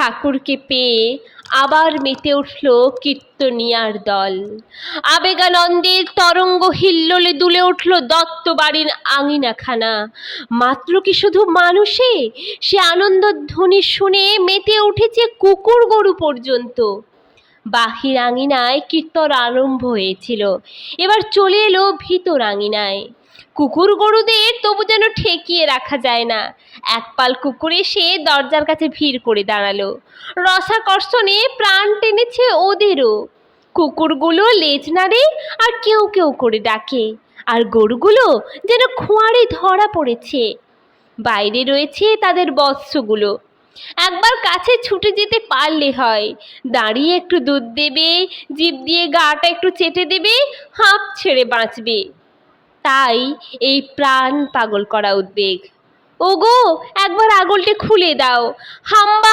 ঠাকুরকে পেয়ে আবার মেতে উঠল কীর্তনিয়ার দল। আবেগানন্দের তরঙ্গ হিল্লোলে দুলে উঠল দত্ত বাড়ির আঙিনাখানা। মাত্র কি শুধু মানুষে, সে আনন্দধ্বনি শুনে মেতে উঠেছে কুকুর গরু পর্যন্ত। বাহির আঙিনায় কীর্তন আরম্ভ হয়েছিল, এবার চলে এলো ভিতর আঙিনায়। কুকুর গরুদের তবু যেন ঠেকিয়ে রাখা যায় না। একপাল কুকুর এসে দরজার কাছে ভিড় করে দাঁড়ালো। রসাকর্ষণে প্রাণ টেনেছে ওদেরও। কুকুরগুলো লেজ নাড়ে আর কেউ কেউ করে ডাকে, আর গরুগুলো যেন খোঁয়াড়ে ধরা পড়েছে। বাইরে রয়েছে তাদের বৎসগুলো। একবার কাছে ছুটে যেতে পারলে হয়, দাঁড়িয়ে একটু দুধ দেবে, জিভ দিয়ে গাটা একটু চেটে দেবে, হাঁপ ছেড়ে বাঁচবে। তাই এই প্রাণ পাগল করা উদ্বেগ। ওগো, একবার আগলটি খুলে দাও, হাম্বা